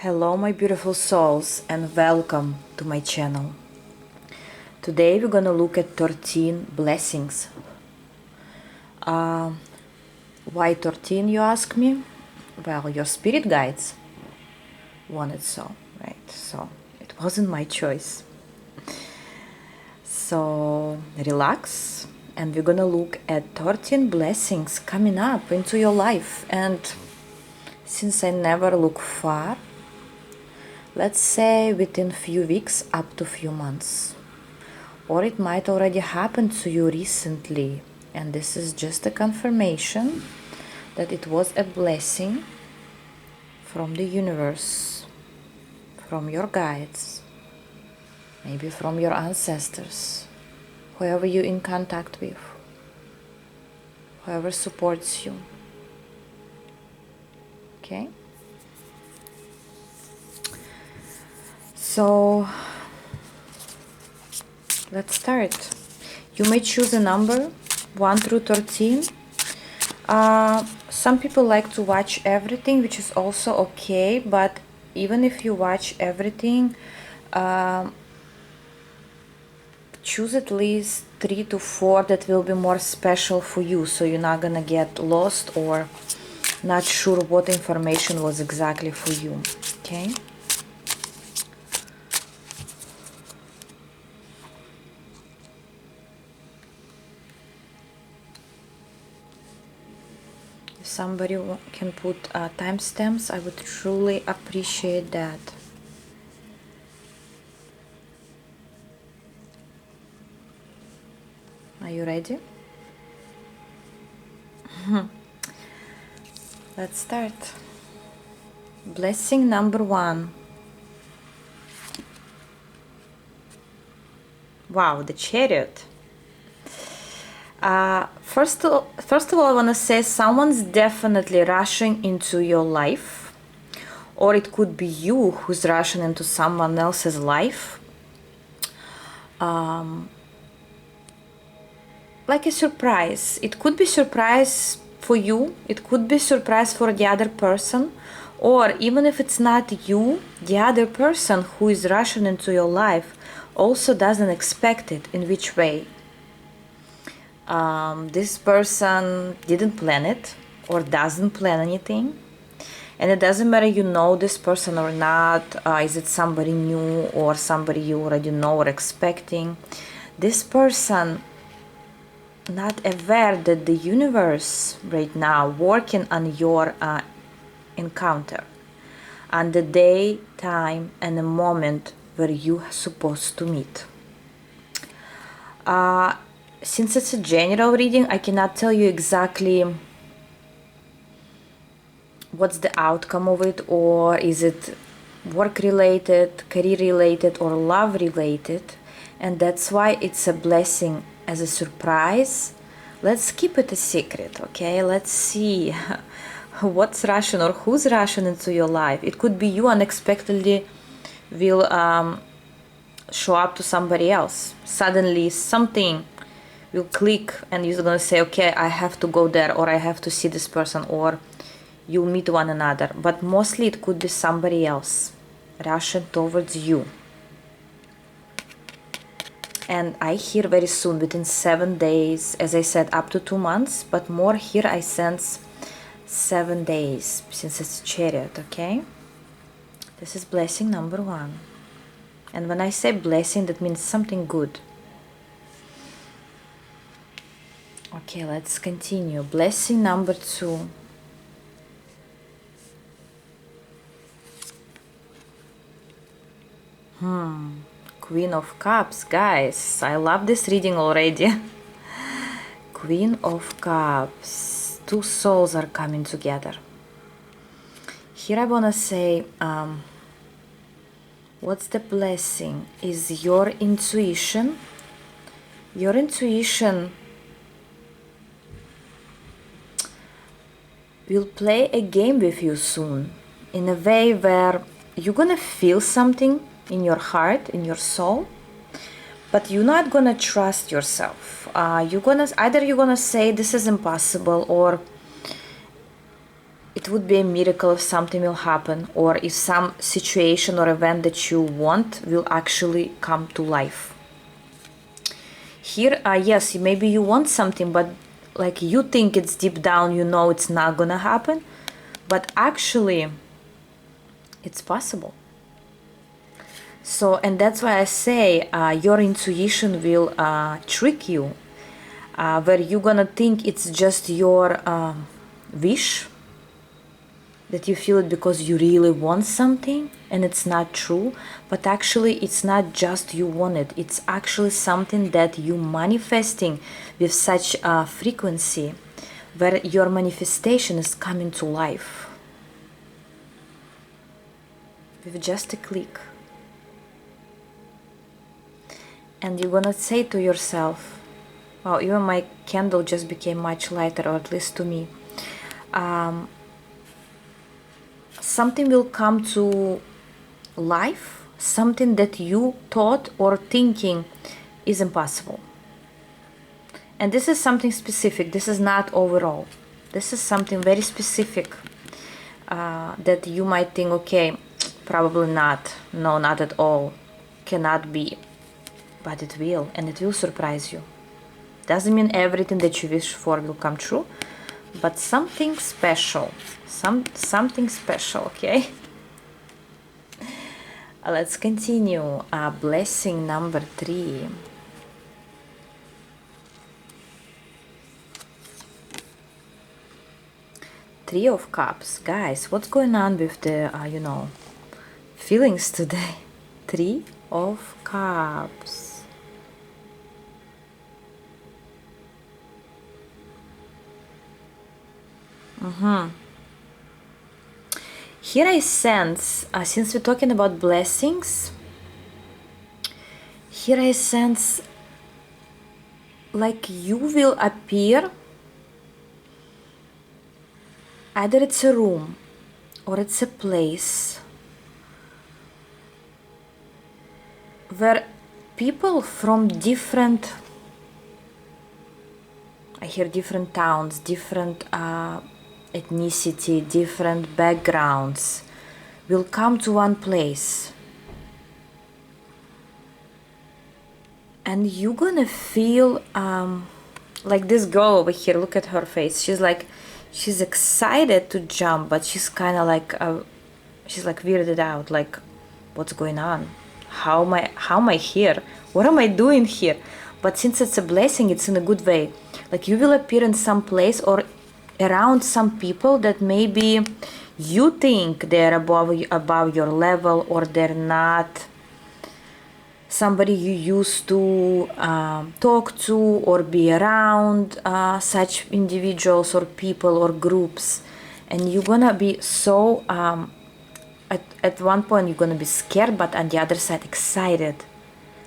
Hello my beautiful souls and welcome to my channel. Today we're gonna look at 13 blessings. Why 13 you ask me? Well, your spirit guides wanted so, right? So it wasn't my choice. So relax and we're gonna look at 13 blessings coming up into your life. And since I never look far, let's say within few weeks up to few months, or it might already happen to you recently, and this is just a confirmation that it was a blessing from the universe, from your guides, maybe from your ancestors, whoever you're in contact with, whoever supports you. Okay? So let's start. You may choose a number 1 through 13. Some people like to watch everything, which is also okay, but even if you watch everything, choose at least 3 to 4 that will be more special for you, so you're not gonna get lost or not sure what information was exactly for you. Okay? If somebody can put timestamps, I would truly appreciate that. Are you ready? Let's start. Blessing number 1. Wow, the Chariot. First of all, I want to say someone's definitely rushing into your life, or it could be you who's rushing into someone else's life. Like a surprise. It could be surprise for you, it could be surprise for the other person, or even if it's not you, the other person who is rushing into your life also doesn't expect it. In which way? This person didn't plan it or doesn't plan anything, and it doesn't matter you know this person or not. Is it somebody new or somebody you already know or expecting? This person not aware that the universe right now working on your encounter, on the day, time, and the moment where you are supposed to meet. Since it's a general reading, I cannot tell you exactly what's the outcome of it, or is it work related, career related, or love related, and that's why it's a blessing as a surprise. Let's keep it a secret, okay? Let's see what's rushing or who's rushing into your life. It could be you unexpectedly will show up to somebody else. Suddenly something will click and you're gonna say, okay, I have to go there, or I have to see this person, or you meet one another. But mostly it could be somebody else rushing towards you. And I hear very soon, within 7 days, as I said, up to 2 months, but more here I sense 7 days, since it's Chariot, okay? This is blessing number 1. And when I say blessing, that means something good. Okay, let's continue. Blessing number 2. Queen of Cups, guys. I love this reading already. Queen of Cups. 2 souls are coming together. Here I want to say, what's the blessing? Is your intuition. Your intuition will play a game with you soon, in a way where you're gonna feel something in your heart, in your soul, but you're not gonna trust yourself. You're gonna say this is impossible, or it would be a miracle if something will happen, or if some situation or event that you want will actually come to life. Here, yes, maybe you want something, but like you think it's deep down, you know it's not gonna happen, but actually it's possible. So, and that's why I say your intuition will trick you, where you're gonna think it's just your wish, that you feel it because you really want something, and it's not true. But actually it's not just you want it, it's actually something that you manifesting with such a frequency, where your manifestation is coming to life with just a click. And you're gonna say to yourself, well, even my candle just became much lighter, or at least to me. Something will come to life, something that you thought or thinking is impossible. And this is something specific, this is not overall. This is something very specific that you might think, okay, probably not, no, not at all, cannot be. But it will, and it will surprise you. Doesn't mean everything that you wish for will come true, but something special, something special, okay? Let's continue. Blessing number 3. Three of Cups. Guys, what's going on with the, feelings today? 3 of Cups. Here I sense, since we're talking about blessings, here I sense like you will appear, either it's a room or it's a place where people from different, I hear different towns, different ethnicity, different backgrounds, will come to one place. And you're gonna feel like this girl over here, look at her face. She's excited to jump, but she's kind of like, she's like weirded out, like, what's going on? How am I here? What am I doing here? But since it's a blessing, it's in a good way. Like you will appear in some place or around some people that maybe you think they're above your level, or they're not somebody you used to talk to or be around, such individuals or people or groups. And you're gonna be so at one point you're gonna be scared, but on the other side excited,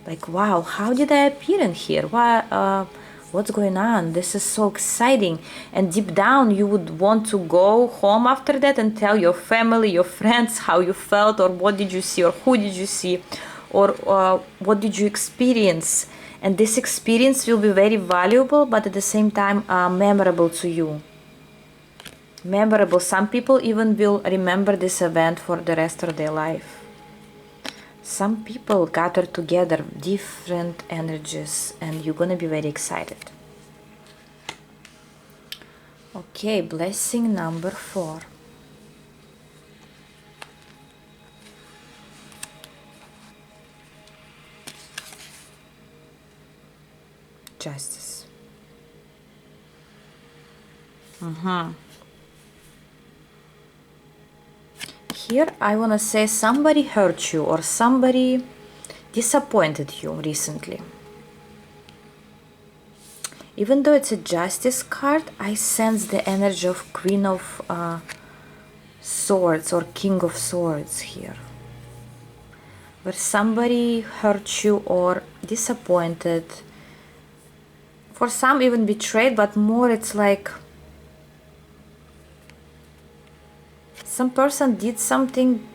like, wow, how did I appear in here? What's going on? This is so exciting. And deep down you would want to go home after that and tell your family, your friends how you felt, or what did you see, or who did you see, or what did you experience. And this experience will be very valuable, but at the same time memorable to you. Memorable. Some people even will remember this event for the rest of their life. Some people gather together, different energies, and you're gonna be very excited. Okay, blessing number 4. Justice. Here I want to say somebody hurt you or somebody disappointed you recently. Even though it's a justice card, I sense the energy of Queen of Swords or King of Swords here. Where somebody hurt you or disappointed. For some even betrayed, but more it's like some person did something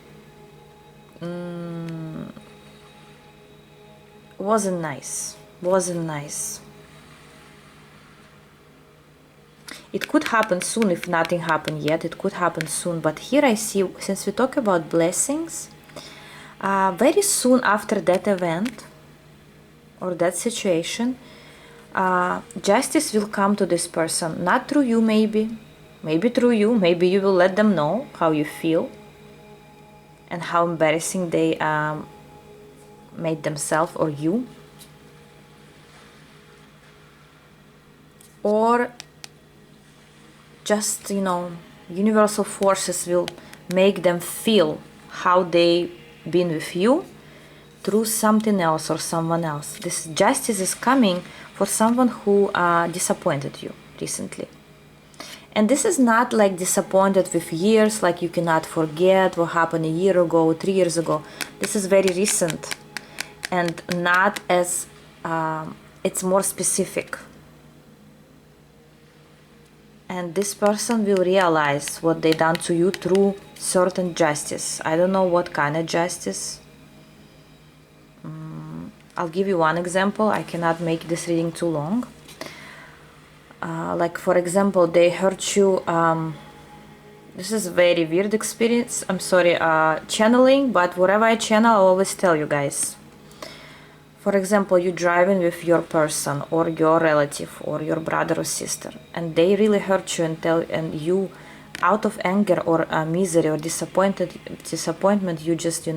wasn't nice. It could happen soon if nothing happened yet. It could happen soon. But here I see, since we talk about blessings, very soon after that event or that situation, justice will come to this person. Not through you, maybe through you. Maybe you will let them know how you feel and how embarrassing they made themselves or you. Or just, universal forces will make them feel how they been with you through something else or someone else. This justice is coming for someone who disappointed you recently. And this is not like disappointed with years, like you cannot forget what happened a year ago, 3 years ago. This is very recent and not as, it's more specific. And this person will realize what they done to you through certain justice. I don't know what kind of justice. I'll give you one example. I cannot make this reading too long. Like for example, they hurt you. This is a very weird experience. I'm sorry, channeling, but whatever I channel, I always tell you guys. For example, you're driving with your person or your relative or your brother or sister, and they really hurt you and you, out of anger or misery or disappointment, you just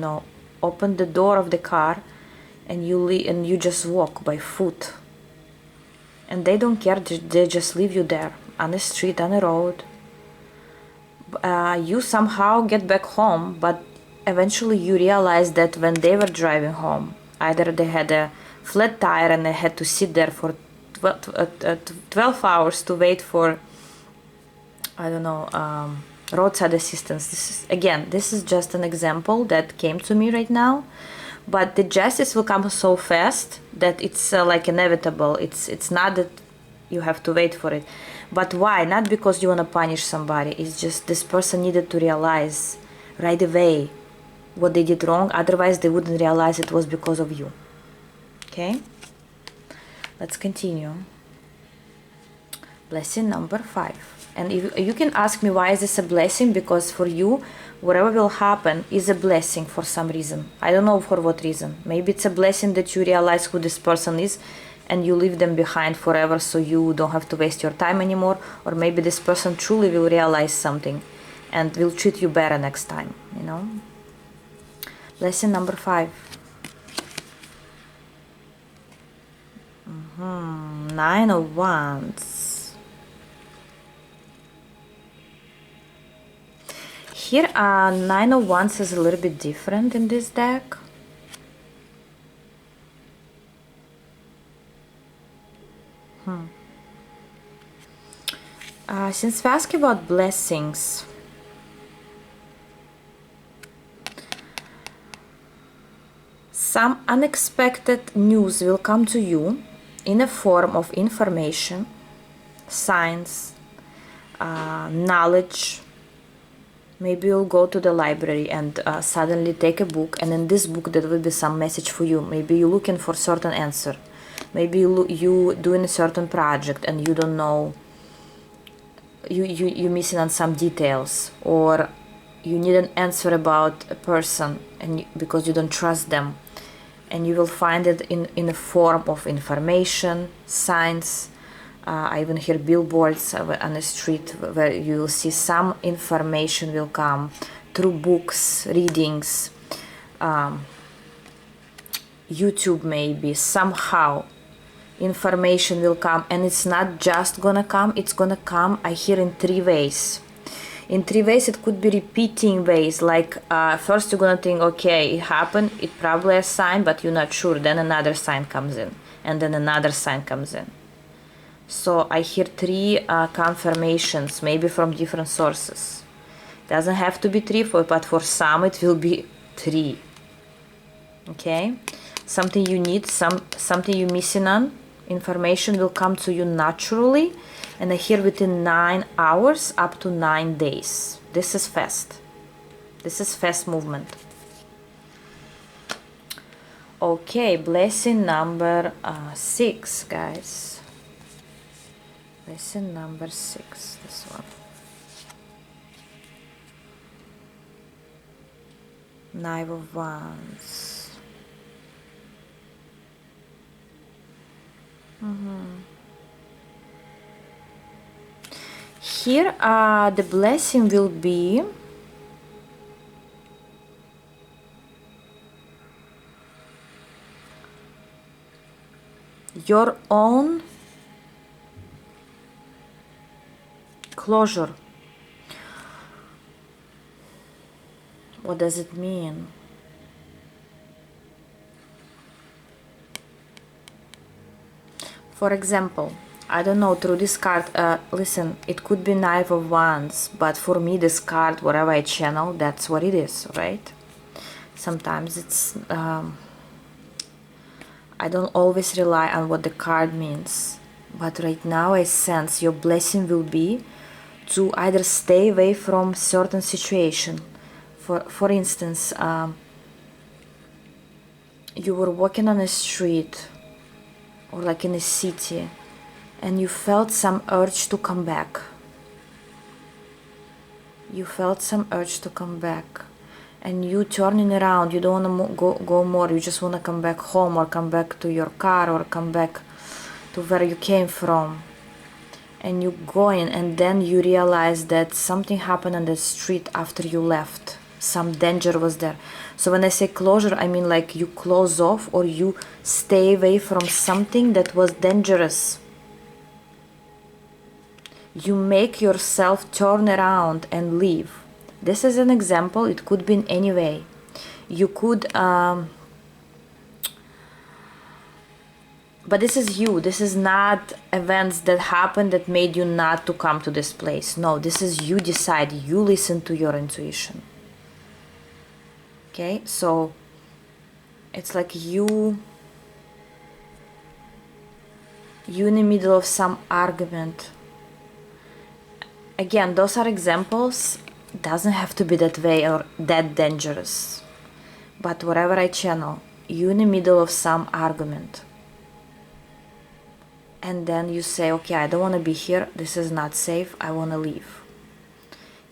open the door of the car and you just walk by foot. And they don't care, they just leave you there on the street, on the road. You somehow get back home, but eventually you realize that when they were driving home, either they had a flat tire and they had to sit there for 12 hours to wait for, I don't know, roadside assistance. This is just an example that came to me right now. But the justice will come so fast that it's like inevitable. It's not that you have to wait for it. But why? Not because you want to punish somebody. It's just this person needed to realize right away what they did wrong. Otherwise, they wouldn't realize it was because of you. Okay? Let's continue. Blessing number 5. And if you can ask me why is this a blessing, because for you, whatever will happen is a blessing for some reason. I don't know for what reason. Maybe it's a blessing that you realize who this person is and you leave them behind forever so you don't have to waste your time anymore. Or maybe this person truly will realize something and will treat you better next time, Lesson number 5. 9 of Wands. Here, 9 of Wands is a little bit different in this deck. Since we ask about blessings, some unexpected news will come to you in a form of information, signs, knowledge. Maybe you'll go to the library and suddenly take a book, and in this book there will be some message for you. Maybe you're looking for certain answer. Maybe you doing a certain project and you don't know, you're missing on some details, or you need an answer about a person and because you don't trust them, and you will find it in a form of information, signs. I even hear billboards on the street where you will see some information will come through books, readings, YouTube maybe, somehow information will come, and it's not just gonna come, it's gonna come, I hear, in 3 ways. In 3 ways. It could be repeating ways, like first you're gonna think, okay, it happened, it probably a sign, but you're not sure, then another sign comes in, and then another sign comes in. So I hear 3 confirmations, maybe from different sources. Doesn't have to be 3, but for some it will be 3. Okay, something you need, something you're missing on, information will come to you naturally, and I hear within 9 hours up to 9 days. This is fast. This is fast movement. Okay, blessing number 6, guys. Lesson number 6, this one. Knife of Wands. Here the blessing will be your own closure. What does it mean? For example, I don't know, through this card, listen, it could be Knife of Wands, but for me this card, whatever I channel, that's what it is, right? Sometimes it's, I don't always rely on what the card means, but right now I sense your blessing will be to either stay away from certain situation. For instance, you were walking on a street or like in a city and you felt some urge to come back. You felt some urge to come back and you turning around, you don't want to go more, you just want to come back home or come back to your car or come back to where you came from. And you going and then you realize that something happened on the street after you left. Some danger was there. So when I say closure, I mean like you close off or you stay away from something that was dangerous. You make yourself turn around and leave. This is an example. It could be in any way. You could but this is you. This is not events that happened that made you not to come to this place. No, this is you decide. You listen to your intuition. Okay, so it's like you in the middle of some argument. Again, those are examples. Doesn't have to be that way or that dangerous. But whatever I channel, you in the middle of some argument. And then you say, okay, I don't want to be here. This is not safe. I want to leave.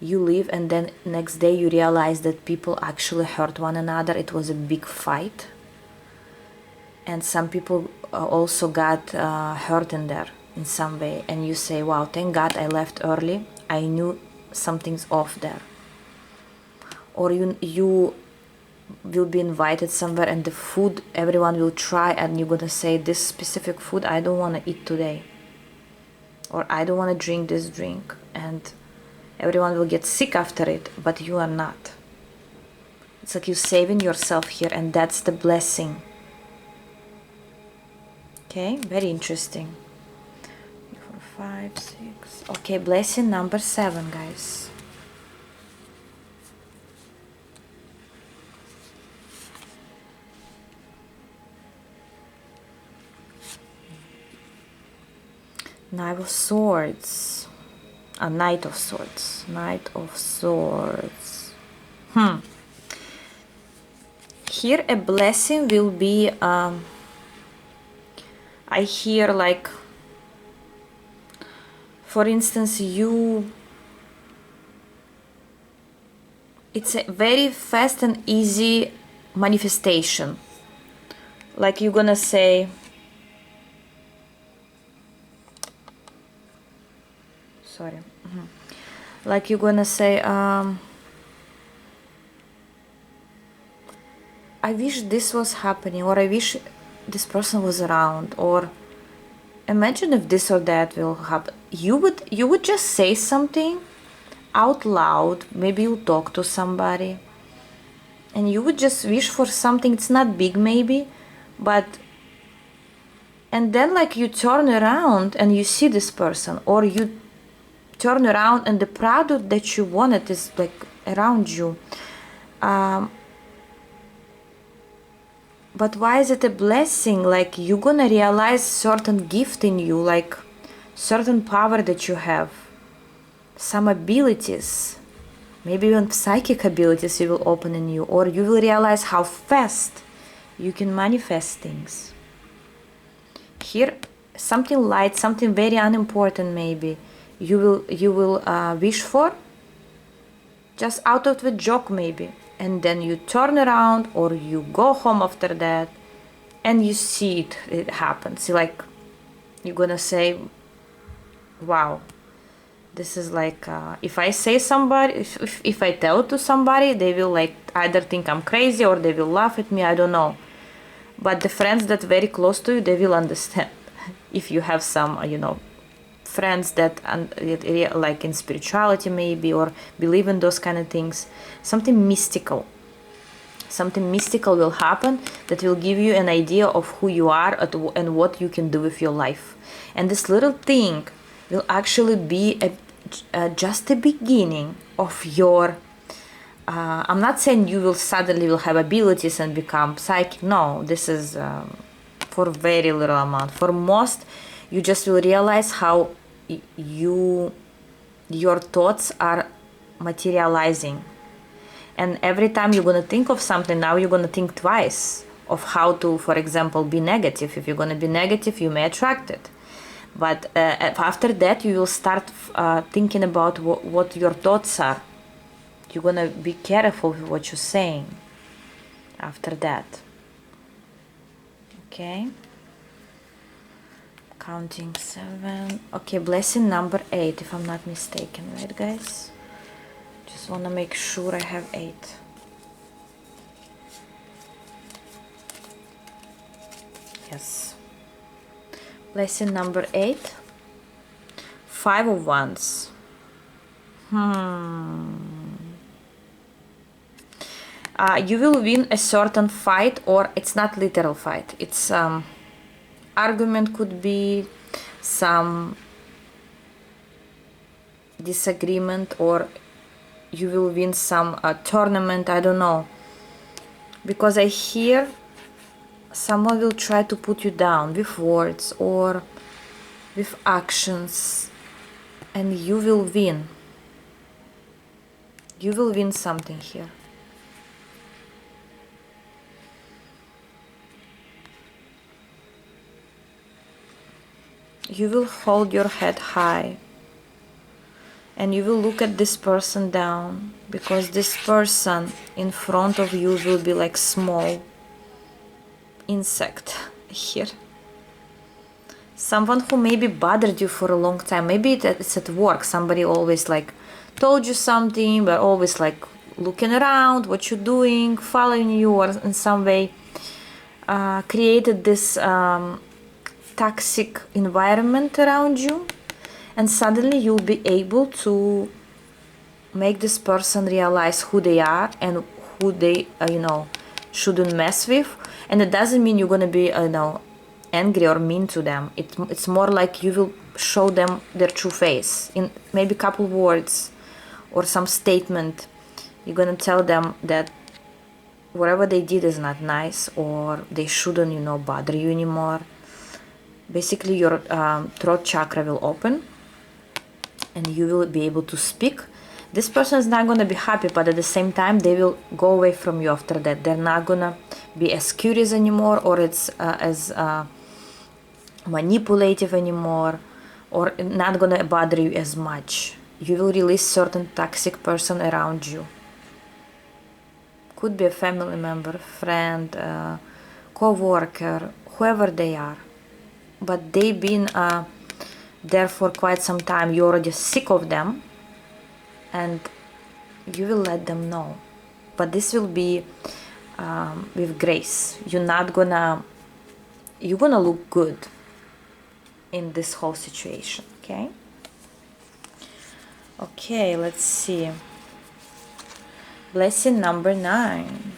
You leave and then next day you realize that people actually hurt one another. It was a big fight. And some people also got hurt in there in some way. And you say, wow, thank God I left early. I knew something's off there. Or you will be invited somewhere and the food everyone will try and you're gonna say, this specific food I don't want to eat today. Or I don't want to drink this drink. And everyone will get sick after it, but you are not. It's like you're saving yourself here, and that's the blessing. Okay, very interesting. 4, 5, 6. Okay, blessing number 7, guys. Knight of Swords. A Knight of Swords. Knight of Swords. Here a blessing will be, I hear like, for instance, it's a very fast and easy manifestation. Like you're gonna say, sorry. Like you're gonna say, I wish this was happening, or I wish this person was around, or imagine if this or that will happen. You would just say something out loud. Maybe you talk to somebody and you would just wish for something. It's not big maybe, but and then like you turn around and you see this person, or you turn around and the product that you wanted is like around you. But why is it a blessing? Like you're gonna realize certain gift in you, like certain power that you have, some abilities, maybe even psychic abilities you will open in you, or you will realize how fast you can manifest things. Here something light, something very unimportant maybe, you will wish for, just out of the joke maybe, and then you turn around or you go home after that and you see it happens. Like, you're gonna say, wow, this is like, if I say somebody, if I tell to somebody, they will like either think I'm crazy or they will laugh at me, I don't know. But the friends that very close to you, they will understand. If you have some, friends that like in spirituality maybe, or believe in those kind of things, something mystical will happen that will give you an idea of who you are and what you can do with your life. And this little thing will actually be just a beginning of your I'm not saying you will suddenly will have abilities and become psychic. No, this is for very little amount. For most, you just will realize how your thoughts are materializing. And every time you're going to think of something, now you're going to think twice of how to, for example, be negative. If you're going to be negative, you may attract it. But after that, you will start thinking about what your thoughts are. You're going to be careful with what you're saying after that. Okay. Counting 7. Okay, blessing number 8, if I'm not mistaken, right, guys? Just want to make sure I have 8. Yes. Blessing number 8. 5 of Wands. You will win a certain fight, or it's not literal fight. It's argument, could be some disagreement, or you will win some tournament, I don't know. Because I hear someone will try to put you down with words or with actions, and you will win. You will win something here. You will hold your head high and you will look at this person down, because this person in front of you will be like small insect here. Someone who maybe bothered you for a long time. Maybe it's at work. Somebody always like told you something, but always like looking around what you're doing, following you, or in some way created this toxic environment around you. And suddenly you'll be able to make this person realize who they are and who they shouldn't mess with. And it doesn't mean you're gonna be angry or mean to them. It's more like you will show them their true face in maybe a couple words or some statement. You're gonna tell them that whatever they did is not nice, or they shouldn't bother you anymore. Basically your throat chakra will open and you will be able to speak. This person is not going to be happy, but at the same time they will go away from you after that. They're not going to be as curious anymore, or it's as manipulative anymore, or not going to bother you as much. You will release certain toxic person around you. Could be a family member, friend, co-worker, whoever they are. But they've been there for quite some time. You're already sick of them, and you will let them know. But this will be with grace. You're gonna look good in this whole situation. Okay, let's see. Blessing number 9.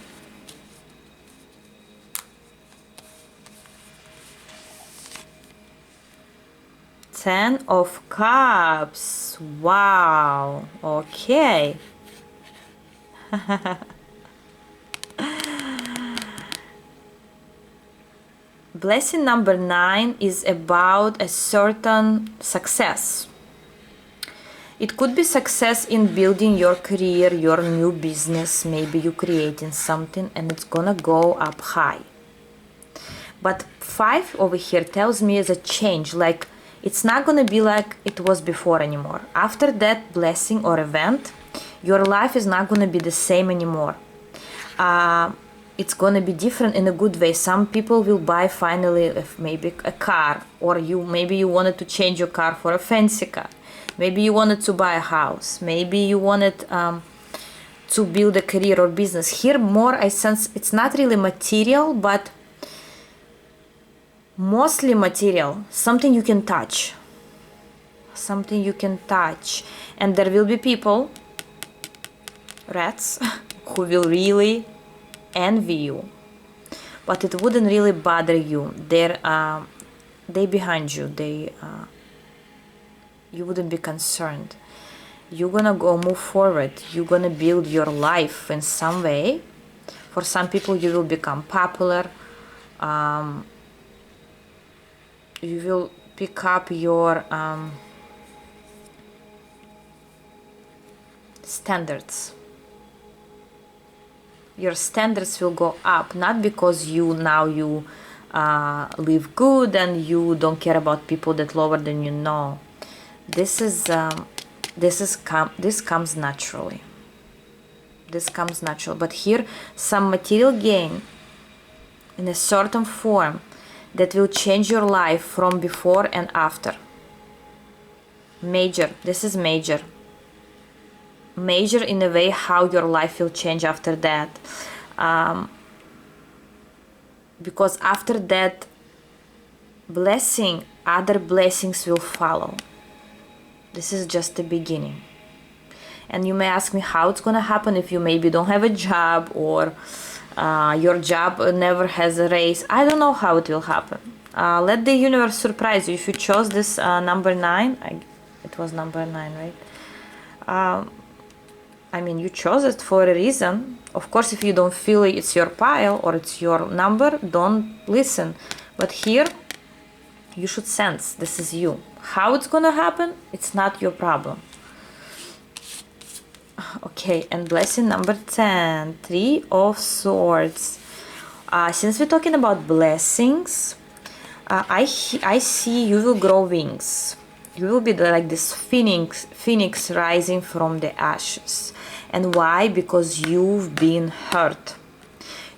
Ten of Cups. Wow. Okay. Blessing number 9 is about a certain success. It could be success in building your career, your new business. Maybe you're creating something and it's gonna go up high. But 5 over here tells me as a change, like it's not gonna be like it was before anymore. After that blessing or event, your life is not gonna be the same anymore. It's gonna be different in a good way. Some people will buy finally maybe a car, or maybe you wanted to change your car for a fancy car. Maybe you wanted to buy a house. Maybe you wanted to build a career or business. Here more I sense it's not really material, but mostly material, something you can touch. Something you can touch. And there will be people, rats, who will really envy you, but it wouldn't really bother you. They behind you. You wouldn't be concerned. You're gonna go move forward. You're gonna build your life in some way. For some people, you will become popular. You will pick up your standards. Your standards will go up, not because you live good and you don't care about people that lower than you. No, this comes naturally. This comes natural. But here, some material gain in a certain form that will change your life from before and after. Major. This is major. Major in a way how your life will change after that, because after that blessing, other blessings will follow. This is just the beginning. And you may ask me how it's gonna happen if you maybe don't have a job, or your job never has a raise. I don't know how it will happen. Let the universe surprise you. If you chose this number 9, it was number 9, right? I mean, you chose it for a reason. Of course, if you don't feel it's your pile or it's your number, don't listen. But here, you should sense this is you. How it's gonna happen, it's not your problem. Okay, and blessing number 10, 3 of Swords. Since we're talking about blessings, I see you will grow wings. You will be like this phoenix rising from the ashes. And why? Because you've been hurt.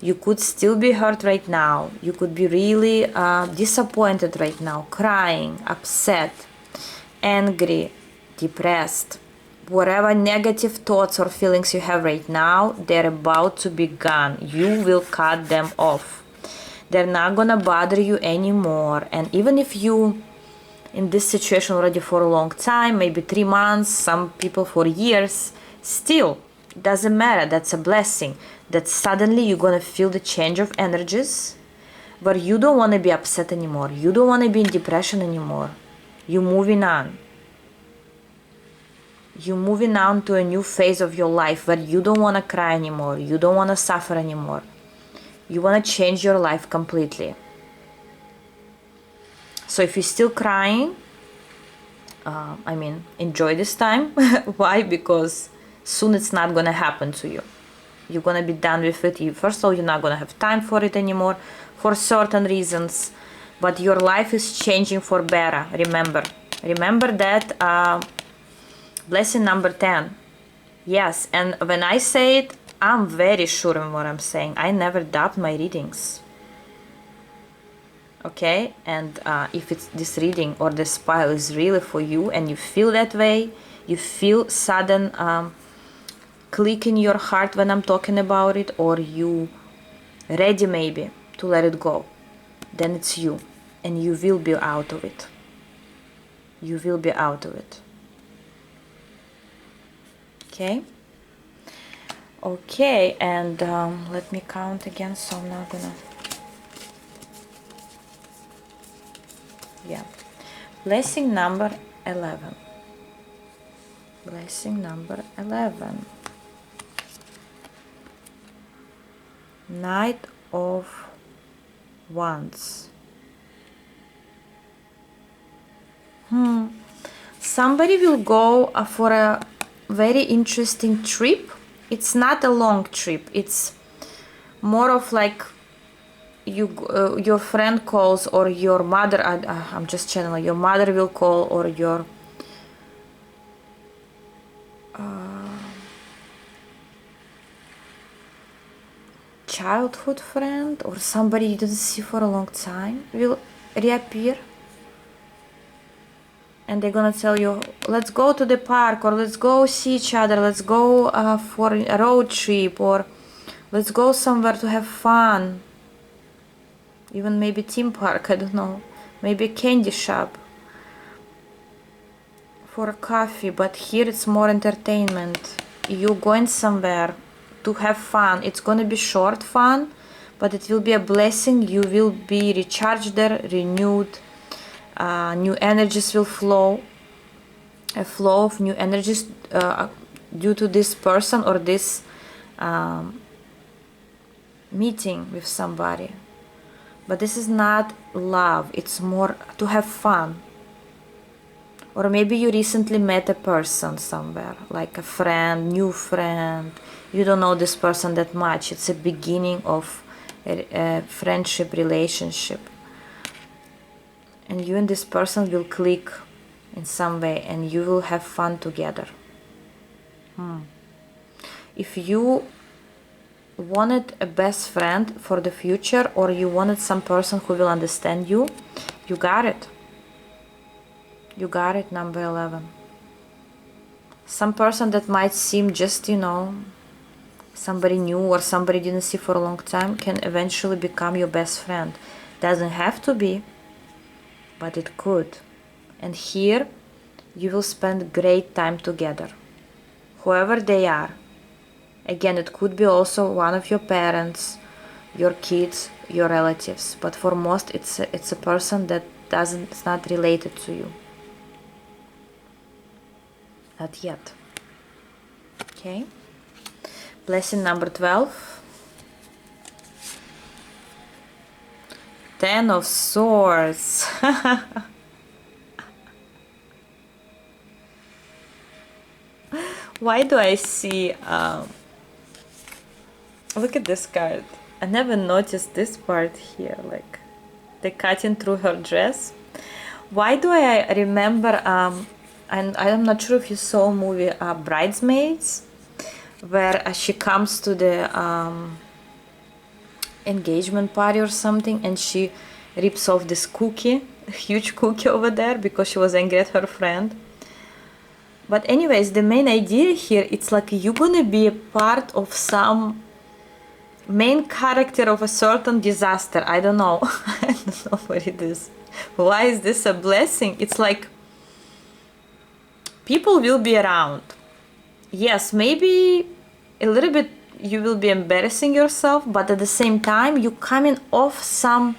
You could still be hurt right now. You could be really disappointed right now, crying, upset, angry, depressed. Whatever negative thoughts or feelings you have right now, they're about to be gone. You will cut them off. They're not gonna bother you anymore. And even if you in this situation already for a long time, maybe 3 months, some people for years, still doesn't matter. That's a blessing. That suddenly you're gonna feel the change of energies, but you don't want to be upset anymore. You don't want to be in depression anymore. You're moving on. You're moving on to a new phase of your life where you don't want to cry anymore. You don't want to suffer anymore. You want to change your life completely. So if you're still crying, enjoy this time. Why? Because soon it's not going to happen to you. You're going to be done with it. First of all, you're not going to have time for it anymore for certain reasons. But your life is changing for better. Remember that blessing number 10. Yes, and when I say it, I'm very sure in what I'm saying. I never doubt my readings. Okay, and if it's this reading or this pile is really for you and you feel that way, you feel sudden click in your heart when I'm talking about it, or you ready maybe to let it go, then it's you, and you will be out of it. You will be out of it. Okay, and let me count again, so I'm not gonna... Yeah, blessing number 11. Blessing number 11. Knight of Wands. Somebody will go for a very interesting trip. It's not a long trip. It's more of like your friend calls, or your mother, I'm just channeling, your mother will call, or your childhood friend, or somebody you didn't see for a long time will reappear, and they're gonna tell you, let's go to the park, or let's go see each other, let's go for a road trip, or let's go somewhere to have fun. Even maybe theme park, I don't know, maybe a candy shop for a coffee. But here it's more entertainment. You going somewhere to have fun. It's gonna be short fun, but it will be a blessing. You will be recharged there, renewed. New energies will flow. A flow of new energies due to this person or this meeting with somebody. But this is not love, it's more to have fun. Or maybe you recently met a person somewhere, like a friend, new friend. You don't know this person that much. It's a beginning of a friendship, relationship. And you and this person will click in some way, and you will have fun together. If you wanted a best friend for the future, or you wanted some person who will understand you, you got it. You got it, number 11. Some person that might seem just, somebody new or somebody didn't see for a long time can eventually become your best friend. Doesn't have to be, but it could. And here you will spend great time together, whoever they are. Again, it could be also one of your parents, your kids, your relatives, but for most it's a person that it's not related to you. Not yet. Okay. Blessing number 12. 10 of Swords. Why do I see look at this card. I never noticed this part here, like the cutting through her dress. Why do I remember and I'm not sure if you saw a movie Bridesmaids, where she comes to the engagement party or something, and she rips off this cookie, a huge cookie over there, because she was angry at her friend. But anyways, the main idea here, it's like you're gonna be a part of some main character of a certain disaster. I don't know. I don't know what it is. Why is this a blessing? It's like people will be around. Yes, maybe a little bit you will be embarrassing yourself, but at the same time you coming off some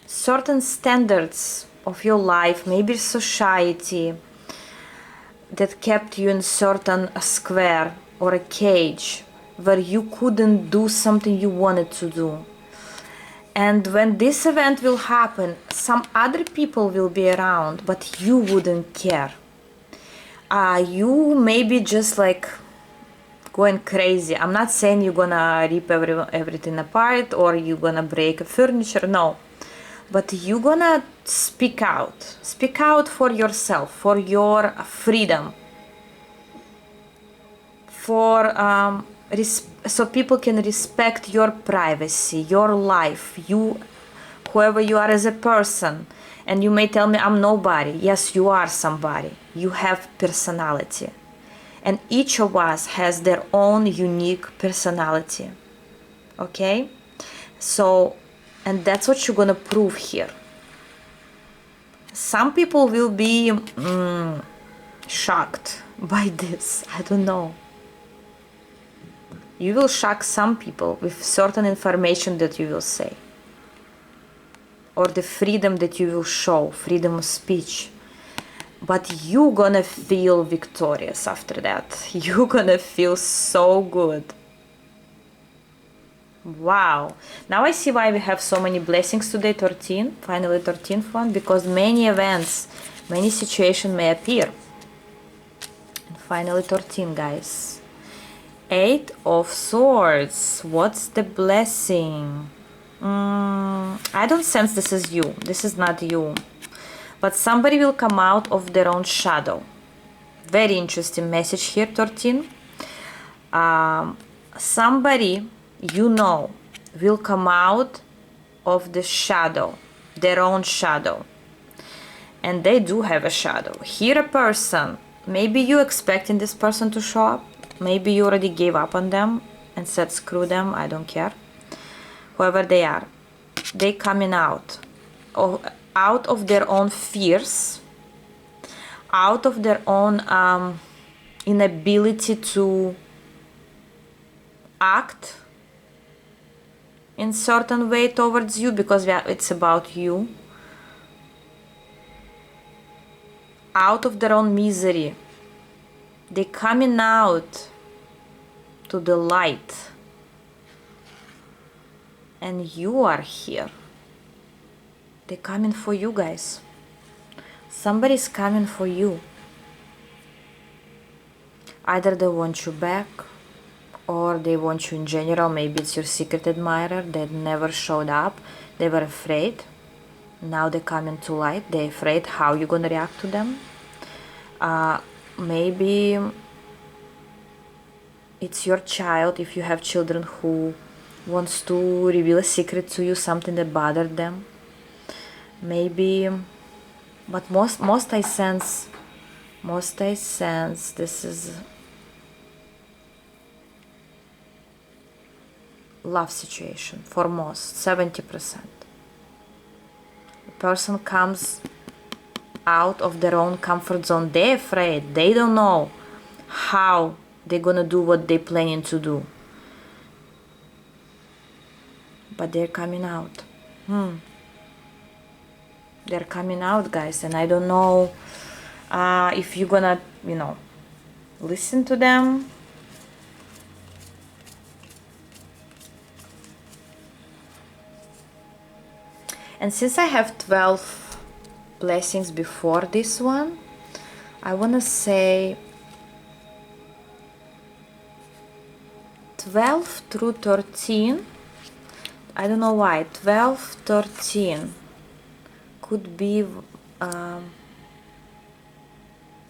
certain standards of your life, maybe society, that kept you in certain square or a cage where you couldn't do something you wanted to do. And when this event will happen, some other people will be around, but you wouldn't care. You maybe just like going crazy. I'm not saying you're gonna rip everything apart or you're gonna break furniture, no. But you're gonna speak out. Speak out for yourself, for your freedom. For so people can respect your privacy, your life, you, whoever you are as a person. And you may tell me I'm nobody. Yes, you are somebody. You have personality. And each of us has their own unique personality. Okay? So, and that's what you're gonna prove here. Some people will be shocked by this. I don't know. You will shock some people with certain information that you will say, or the freedom that you will show, freedom of speech. But you're gonna feel victorious after that. You're gonna feel so good. Wow. Now I see why we have so many blessings today, 13. Finally 13th one, because many events, many situations may appear. And finally 13, guys. Eight of Swords. What's the blessing? I don't sense this is you. This is not you. But somebody will come out of their own shadow. Very interesting message here, 13. Somebody you know will come out of the shadow, their own shadow. And they do have a shadow. Here a person, maybe you expecting this person to show up. Maybe you already gave up on them and said screw them, I don't care. Whoever they are, they coming out of their own fears, out of their own inability to act in certain way towards you, because it's about you. Out of their own misery, they coming out to the light, and you are here. They coming for you, guys. Somebody's coming for you. Either they want you back, or they want you in general. Maybe it's your secret admirer that never showed up. They were afraid. Now they're coming to light. They're afraid how you're gonna react to them. Maybe it's your child, if you have children, who wants to reveal a secret to you, something that bothered them. Maybe, but most I sense this is love situation for most, 70%. The person comes out of their own comfort zone. They're afraid. They don't know how they're gonna do what they're planning to do. But they're coming out. They're coming out, guys, and I don't know if you're gonna, listen to them. And since I have 12 blessings before this one, I want to say 12 through 13. I don't know why. 12, 13 could be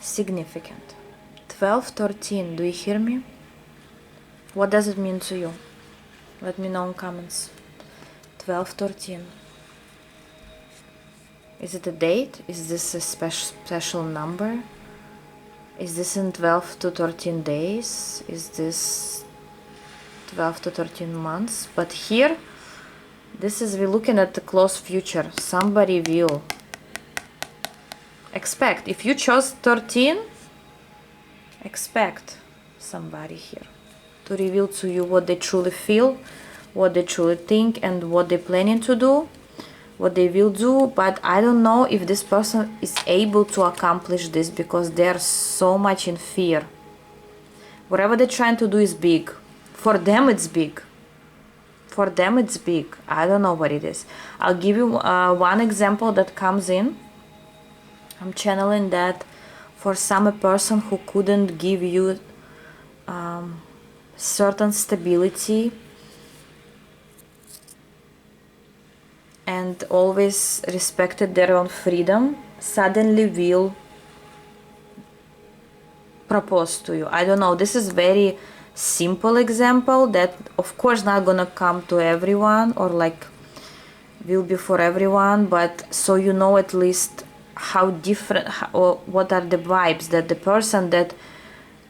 significant. 12, 13. Do you hear me? What does it mean to you? Let me know in comments. 12, 13. Is it a date? Is this a special number? Is this in 12 to 13 days? Is this 12 to 13 months? But here, we're looking at the close future. Somebody will expect. If you chose 13, expect somebody here to reveal to you what they truly feel, what they truly think, and what they're planning to do, what they will do. But I don't know if this person is able to accomplish this, because they're so much in fear. Whatever they're trying to do is big. For them it's big. For them it's big. I don't know what it is. I'll give you one example that comes in. I'm channeling that for a person who couldn't give you certain stability and always respected their own freedom, suddenly will propose to you. I don't know, this is very simple example that of course not gonna come to everyone, or like will be for everyone, but so you know at least how different, or what are the vibes that the person that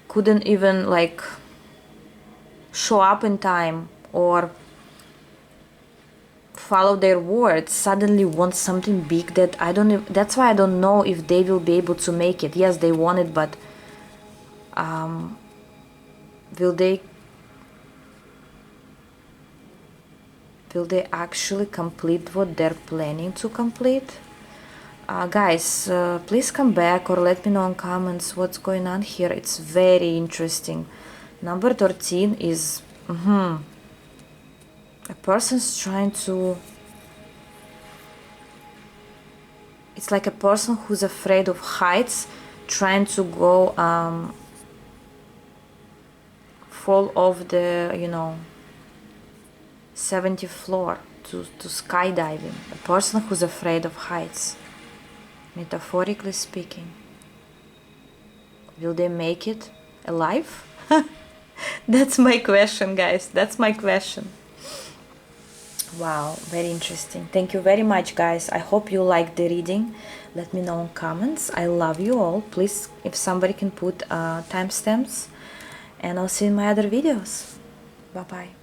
couldn't even like show up in time or follow their words suddenly want something big that that's why I don't know if they will be able to make it. Yes, they want it, but will they actually complete what they're planning to complete? Guys, please come back or let me know in comments what's going on here. It's very interesting. Number 13 is a person's trying to, it's like a person who's afraid of heights trying to go fall off the, you know, 70th floor to skydiving. A person who's afraid of heights, metaphorically speaking. Will they make it alive? That's my question, guys. That's my question. Wow, very interesting. Thank you very much, guys. I hope you liked the reading. Let me know in comments. I love you all. Please, if somebody can put timestamps, and I'll see you in my other videos. Bye bye.